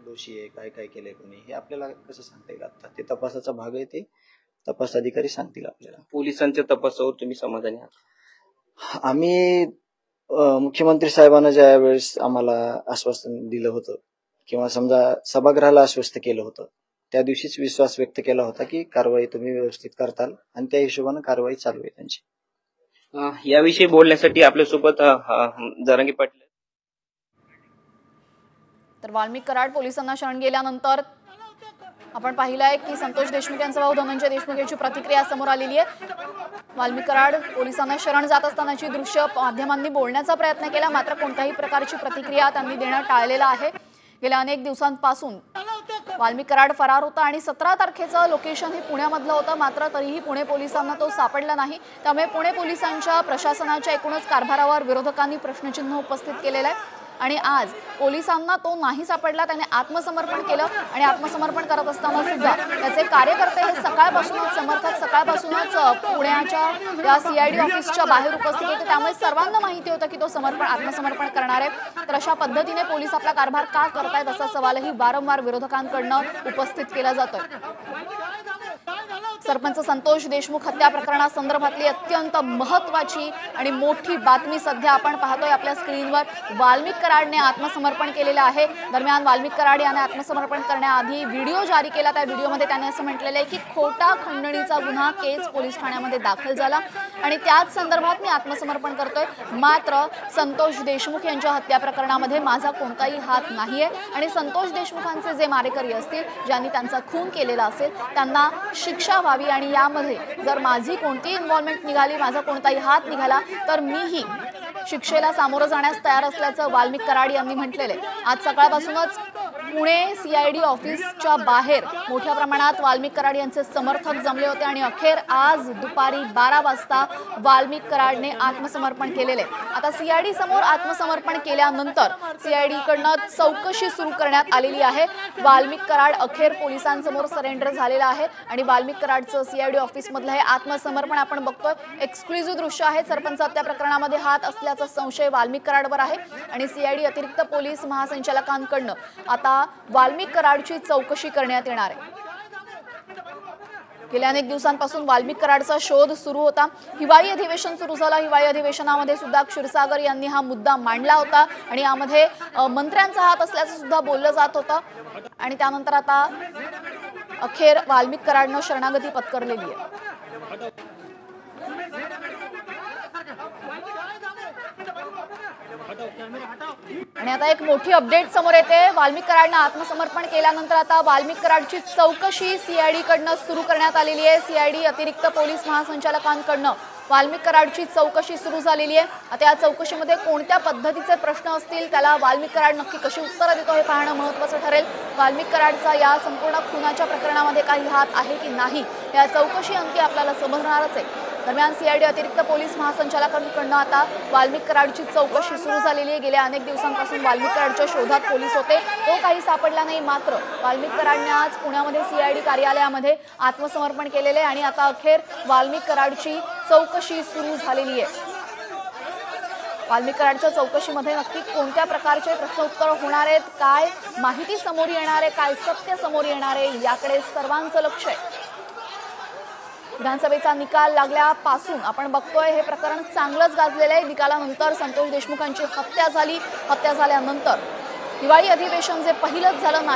दोषी आहे, काय काय केलंय कोणी हे आपल्याला कसं सांगता येईल? आता ते तपासाचा भाग आहे, ते तपास अधिकारी सांगतील आपल्याला. पोलिसांच्या तपासावर तुम्ही समाधानी आहात? आम्ही मुख्यमंत्री साहेबांना ज्या वेळेस आम्हाला आश्वासन दिलं होतं किंवा समजा सभागृहाला आश्वस्त केलं होतं, त्या दिवशीच विश्वास व्यक्त केला होता की कारवाई तुम्ही व्यवस्थित करताल आणि त्या हिशोबाने कारवाई चालू आहे त्यांची. याविषयी बोलण्यासाठी आपल्यासोबत जरांगे पाटील. तर वाल्मिक कराड पोलिसांना शरण गेल्यानंतर आपण पाहिलंय की संतोष देशमुख यांचा भाऊ धनंजय देशमुख यांची प्रतिक्रिया समोर आलेली आहे. वाल्मिक कराड पोलिसांना शरण जात असतानाची दृश्य माध्यमांनी बोलण्याचा प्रयत्न केला, मात्र कोणत्याही प्रकारची प्रतिक्रिया त्यांनी देणं टाळलेलं आहे. गेल्या अनेक दिवसांपासून वाल्मिक कराड फरार होता आणि 17 तारखेचं लोकेशन हे पुण्यामधलं होतं, मात्र तरीही पुणे पोलिसांना तो सापडला नाही. त्यामुळे पुणे पोलिसांच्या प्रशासनाच्या एकूणच कारभारावर विरोधकांनी प्रश्नचिन्ह उपस्थित केलेलं आहे आणि आज पोलिसांना तो नाही सापडला. त्याने आत्मसमर्पण केलं आणि आत्मसमर्पण करत असताना सुद्धा त्याचे कार्यकर्ते हे सकाळपासूनच, समर्थक सकाळपासूनच पुण्याच्या या CID ऑफिसच्या बाहेर उपस्थित होते. त्यामुळे सर्वांना माहिती होतं की तो आत्मसमर्पण करणार आहे. तर अशा पद्धतीने पोलीस आपला कारभार का करतायत असा सवालही वारंवार विरोधकांकडनं उपस्थित केला जातोय. सरपंच संतोष देशमुख हत्या प्रकरणासंदर्भातली अत्यंत महत्त्वाची आणि मोठी बातमी सध्या आपण पाहतोय आपल्या स्क्रीनवर. वाल्मिक कराडने आत्मसमर्पण केलेलं आहे. दरम्यान वाल्मिक कराड याने आत्मसमर्पण करण्याआधी व्हिडिओ जारी केला. त्या व्हिडिओमध्ये त्याने असं म्हटलेलं आहे की खोटा खंडणीचा गुन्हा केज पोलीस ठाण्यामध्ये दाखल झाला आणि त्याच संदर्भात मी आत्मसमर्पण करतोय. मात्र संतोष देशमुख यांच्या हत्या प्रकरणामध्ये माझा कोणताही हात नाहीये आणि संतोष देशमुखांचे जे मारेकरी असतील, ज्यांनी त्यांचा खून केलेला असेल, त्यांना शिक्षा व्हावी आणि यामध्ये जर माझी कोणतीही इन्व्हॉल्वमेंट निघाली, माझा कोणताही हात निघाला तर मीही शिक्षेला सामोरं जाण्यास तयार असल्याचं वाल्मिक कराड यांनी म्हटलेलं आहे. आज सकाळपासूनच पुणे CID ऑफिसच्या बाहेर मोठ्या प्रमाणात वाल्मिक कराड यांचे समर्थक जमले होते आणि अखेर आज दुपारी 12 वाजता वाल्मिक कराडने आत्मसमर्पण केलेले. आता CID समोर आत्मसमर्पण केल्यानंतर CID कडनं चौकशी सुरू करण्यात आलेली आहे. वाल्मिक कराड अखेर पोलिसांसमोर सरेंडर झालेला आहे आणि वाल्मिक कराडचं CID ऑफिसमधलं हे आत्मसमर्पण आपण बघतोय. एक्सक्लुझिव्ह दृश्य आहे. सरपंच हत्या प्रकरणामध्ये हात असल्याचा संशय वाल्मिक कराडवर आहे आणि CID अतिरिक्त पोलीस महासंचालकांकडनं आता वाल्मिक कराडची चौकशी करण्यात येणार आहे. गेल्या अनेक दिवसांपासून वाल्मिक कराडचा शोध सुरू होता. हिवाळी अधिवेशन सुरू झालं. हिवाळी अधिवेशनामध्ये सुद्धा क्षीरसागर यांनी हा मुद्दा मांडला होता आणि यामध्ये मंत्र्यांचा हात असल्याचं सुद्धा बोललं जात होतं आणि त्यानंतर आता अखेर वाल्मिक कराडनं शरणागती पत्करलेली आहे. आणि आता एक मोठी अपडेट समोर येते. वाल्मिक कराडनं आत्मसमर्पण केल्यानंतर आता वाल्मिक कराडची चौकशी CID कडनं सुरू करण्यात आलेली आहे. CID अतिरिक्त पोलीस महासंचालकांकडनं वाल्मिक कराडची चौकशी सुरू झालेली आहे. आता या चौकशीमध्ये कोणत्या पद्धतीचे प्रश्न असतील, त्याला वाल्मिक कराड नक्की कशी उत्तरं देतो हे पाहणं महत्त्वाचं ठरेल. वाल्मिक कराडचा या संपूर्ण खुनाच्या प्रकरणामध्ये काही हात आहे की नाही, या चौकशी अंती आपल्याला समजणारच आहे. दरम्यान CID अतिरिक्त पोलीस महासंचालकांकडनं आता वाल्मिक कराडची चौकशी सुरू झालेली आहे. गेल्या अनेक दिवसांपासून वाल्मिक कराडच्या शोधात पोलीस होते, तो काही सापडला नाही. मात्र वाल्मिक कराडने आज पुण्यामध्ये CID कार्यालयामध्ये आत्मसमर्पण केलेले आणि आता अखेर वाल्मिक कराडची चौकशी सुरू झालेली आहे. वाल्मिक कराडच्या चौकशीमध्ये नक्की कोणत्या प्रकारचे प्रश्न उत्तर होणार आहेत, काय माहिती समोर येणार आहे, काय सत्य समोर येणार आहे, याकडे सर्वांचं लक्ष आहे. विधानसभेचा निकाल लागल्यापासून आपण बघतोय हे प्रकरण चांगलंच गाजलेलं आहे. निकालानंतर संतोष देशमुखांची हत्या झाली. हत्या झाल्यानंतर हिवाळी अधिवेशन जे पहिलंच झालं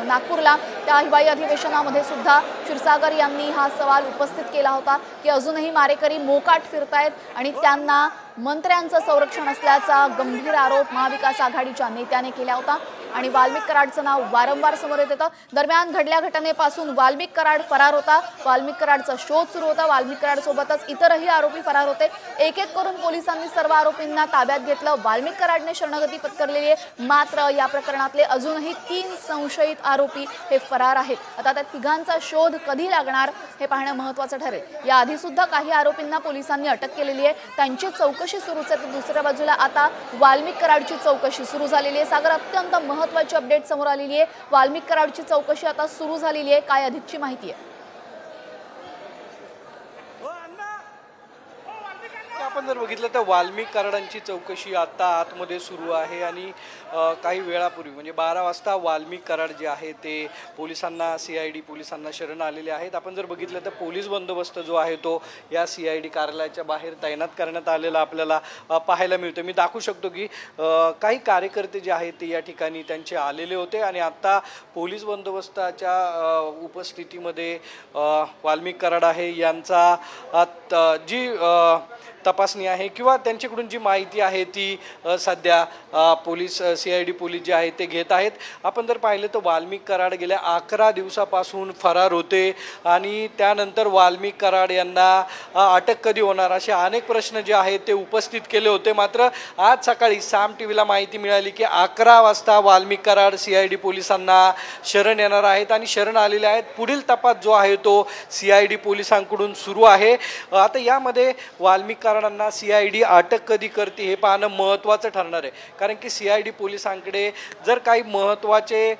नागपूरला, त्या हिवाळी अधिवेशनामध्ये सुद्धा क्षीरसागर यांनी हा सवाल उपस्थित केला होता की अजूनही मारेकरी मोकाट फिरतायत आणि त्यांना मंत्र्यांचं संरक्षण असल्याचा गंभीर आरोप महाविकास आघाडीच्या नेत्याने केला होता आणि वाल्मिक कराडचं नाव वारंवार समोर येत होतं. दरम्यान घडल्या घटनेपासून वाल्मिक कराड फरार होता. वाल्मिक कराडचा शोध सुरू होता. वाल्मिक कराड सोबतच इतरही आरोपी फरार होते. एक एक करून पोलिसांनी सर्व आरोपींना ताब्यात घेतलं. वाल्मिक कराडने शरणागती पत्करलेली आहे. मात्र या प्रकरणातले अजूनही 3 संशयित आरोपी हे फरार आहेत. आता त्या तिघांचा शोध कधी लागणार हे पाहणं महत्त्वाचं ठरेल. याआधी सुद्धा काही आरोपींना पोलिसांनी अटक केलेली आहे. त्यांची चौकशी चौकशी सुरूच आहे, तर दुसऱ्या बाजूला आता वाल्मिक कराडची चौकशी सुरू झालेली आहे. सागर, अत्यंत महत्त्वाची अपडेट समोर आलेली आहे. वाल्मिक कराडची चौकशी आता सुरू झालेली आहे. काय अधिकची माहिती आहे? आपण जर बघितलं तर वाल्मिक कराडांची चौकशी आता आतमध्ये सुरू आहे आणि काही वेळापूर्वी म्हणजे 12 वाजता वाल्मिक कराड जे आहे ते पोलिसांना CID पोलिसांना शरण आलेले आहेत. आपण जर बघितलं तर पोलीस बंदोबस्त जो आहे तो या CID कार्यालयाच्या बाहेर तैनात करण्यात आलेला आपल्याला पाहायला मिळतं. मी दाखवू शकतो की काही कार्यकर्ते जे आहेत ते या ठिकाणी त्यांचे आलेले होते आणि आता पोलीस बंदोबस्ताच्या उपस्थितीमध्ये वाल्मिक कराड आहे यांचा जी तपासणी आहे किंवा त्यांच्याकडून जी माहिती आहे ती सध्या पोलीस CID पोलीस जे आहेत ते घेत आहेत. आपण जर पाहिलं तर वाल्मिक कराड गेल्या 11 दिवसापासून फरार होते आणि त्यानंतर वाल्मिक कराड यांना अटक कधी होणार असे अनेक प्रश्न जे आहेत ते उपस्थित केले होते. मात्र आज सकाळी साम टीव्हीला माहिती मिळाली की 11 वाजता वाल्मिक कराड CID पोलिसांना शरण येणार आहेत आणि शरण आलेले आहेत. पुढील तपास जो आहे तो CID पोलिसांकडून सुरू आहे. आता यामध्ये वाल्मिक कराडांना CID अटक कधी करते हे पाहणं महत्त्वाचं ठरणार आहे, कारण की CID पोलिसांकडे जर काही महत्त्वाचे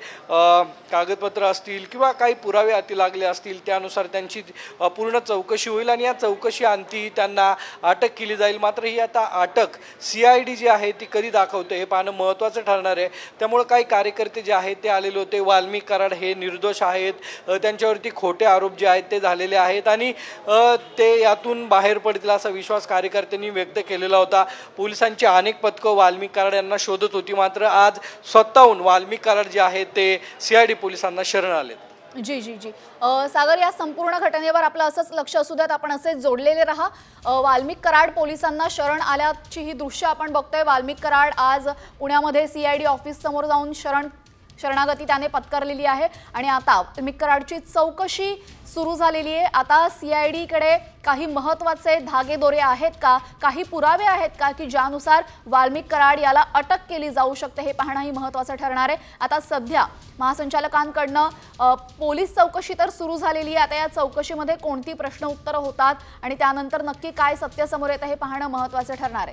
कागदपत्र असतील किंवा काही पुरावे हाती लागले असतील त्यानुसार त्यांची पूर्ण चौकशी होईल आणि या चौकशी अंती त्यांना अटक केली जाईल. मात्र ही आता अटक CID जी आहे ती कधी दाखवते हे पाहणं महत्त्वाचं ठरणार आहे. त्यामुळे काही कार्यकर्ते जे आहेत ते आलेले होते. वाल्मिक कराड हे निर्दोष आहेत, त्यांच्यावरती खोटे आरोप जे आहेत ते झालेले आहेत आणि ते यातून बाहेर पडतील असा विश्वास कार्यकर्त्यांनी व्यक्त केलेला होता. पोलिसांची अनेक पथकं वाल्मिक कराड यांना शोधत होती. मात्र आज स्वतःहून वाल्मिक कराड जे आहेत ते CID पोलिसांना शरण आलेत. जी जी जी सागर, या संपूर्ण घटनेवर आपलं असंच लक्ष असू द्यात, आपण असेच जोडलेले राहा. वाल्मिक कराड पोलिसांना शरण आल्याची ही दृश्य आपण बघतोय. वाल्मिक कराड आज पुण्यामध्ये CID ऑफिस समोर जाऊन शरणागती त्याने पत्करलेली आहे आणि आता वाल्मिक कराडची चौकशी सुरू झालेली आहे. आता CID कडे काही महत्त्वाचे धागेदोरे आहेत का, काही पुरावे आहेत का की ज्यानुसार वाल्मिक कराड याला अटक केली जाऊ शकते हे पाहणंही महत्त्वाचं ठरणार आहे. आता सध्या महासंचालकांकडनं पोलीस चौकशी तर सुरू झालेली आहे. आता या चौकशीमध्ये कोणती प्रश्न उत्तरं होतात आणि त्यानंतर नक्की काय सत्य समोर येतं हे पाहणं महत्त्वाचं ठरणार आहे.